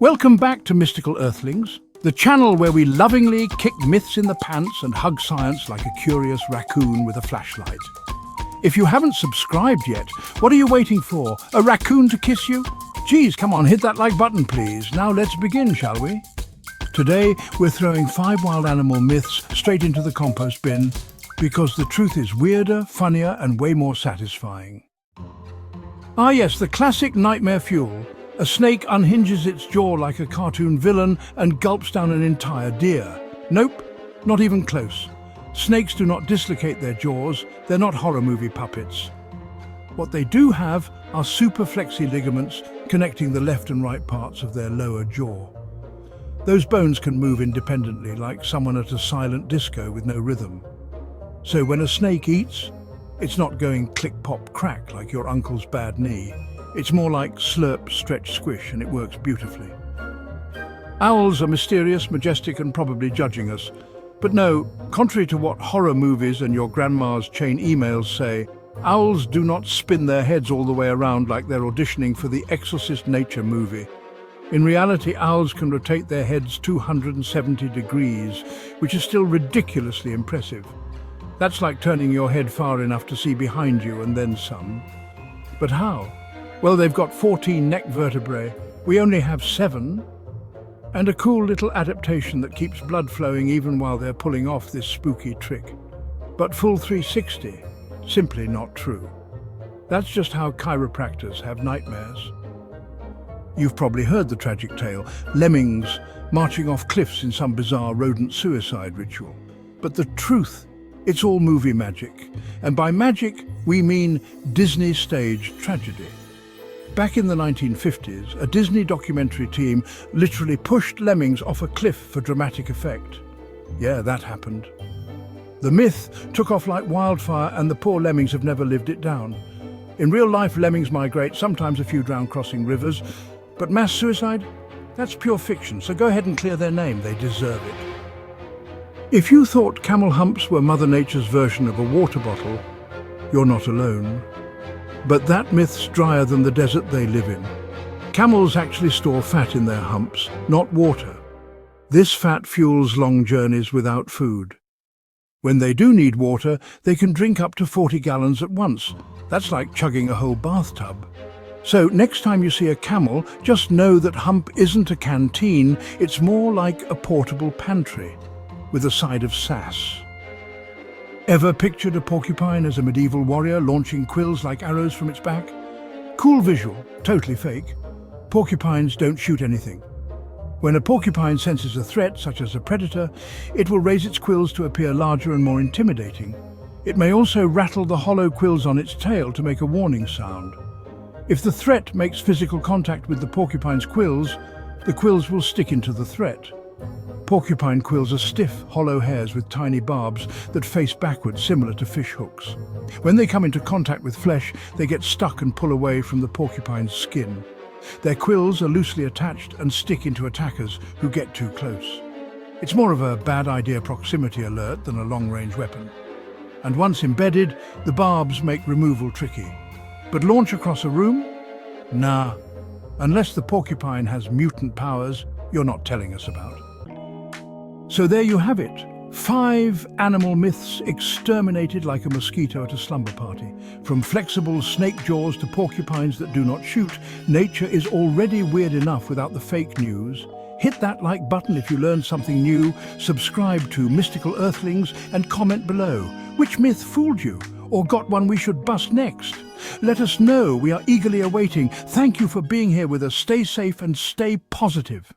Welcome back to Mystical EarthLings, the channel where we lovingly kick myths in the pants and hug science like a curious raccoon with a flashlight. If you haven't subscribed yet, what are you waiting for? A raccoon to kiss you? Geez, come on, hit that like button please. Now let's begin, shall we? Today we're throwing 5 wild animal myths straight into the compost bin because the truth is weirder, funnier and way more satisfying. Ah yes, the classic nightmare fuel. A snake unhinges its jaw like a cartoon villain and gulps down an entire deer. Nope, not even close. Snakes do not dislocate their jaws, they're not horror movie puppets. What they do have are super flexi ligaments connecting the left and right parts of their lower jaw. Those bones can move independently like someone at a silent disco with no rhythm. So when a snake eats, it's not going click-pop-crack like your uncle's bad knee. It's more like slurp, stretch, squish, and it works beautifully. Owls are mysterious, majestic, and probably judging us. But no, contrary to what horror movies and your grandma's chain emails say, owls do not spin their heads all the way around like they're auditioning for the Exorcist nature movie. In reality, owls can rotate their heads 270 degrees, which is still ridiculously impressive. That's like turning your head far enough to see behind you and then some. But how? Well, they've got 14 neck vertebrae. We only have 7. And a cool little adaptation that keeps blood flowing even while they're pulling off this spooky trick. But full 360? Simply not true. That's just how chiropractors have nightmares. You've probably heard the tragic tale, lemmings marching off cliffs in some bizarre rodent suicide ritual. But the truth, it's all movie magic. And by magic, we mean Disney stage tragedy. Back in the 1950s, a Disney documentary team literally pushed lemmings off a cliff for dramatic effect. Yeah, that happened. The myth took off like wildfire and the poor lemmings have never lived it down. In real life, lemmings migrate, sometimes a few drown crossing rivers, but mass suicide? That's pure fiction, so go ahead and clear their name, they deserve it. If you thought camel humps were Mother Nature's version of a water bottle, you're not alone. But that myth's drier than the desert they live in. Camels actually store fat in their humps, not water. This fat fuels long journeys without food. When they do need water, they can drink up to 40 gallons at once. That's like chugging a whole bathtub. So next time you see a camel, just know that hump isn't a canteen, it's more like a portable pantry, with a side of sass. Ever pictured a porcupine as a medieval warrior launching quills like arrows from its back? Cool visual, totally fake. Porcupines don't shoot anything. When a porcupine senses a threat, such as a predator, it will raise its quills to appear larger and more intimidating. It may also rattle the hollow quills on its tail to make a warning sound. If the threat makes physical contact with the porcupine's quills, the quills will stick into the threat. Porcupine quills are stiff, hollow hairs with tiny barbs that face backwards, similar to fish hooks. When they come into contact with flesh, they get stuck and pull away from the porcupine's skin. Their quills are loosely attached and stick into attackers who get too close. It's more of a bad idea proximity alert than a long-range weapon. And once embedded, the barbs make removal tricky. But launch across a room? Nah. Unless the porcupine has mutant powers you're not telling us about. So there you have it, 5 animal myths exterminated like a mosquito at a slumber party. From flexible snake jaws to porcupines that do not shoot, nature is already weird enough without the fake news. Hit that like button if you learned something new, subscribe to Mystical EarthLings and comment below. Which myth fooled you? Or got one we should bust next? Let us know, we are eagerly awaiting. Thank you for being here with us. Stay safe and stay positive.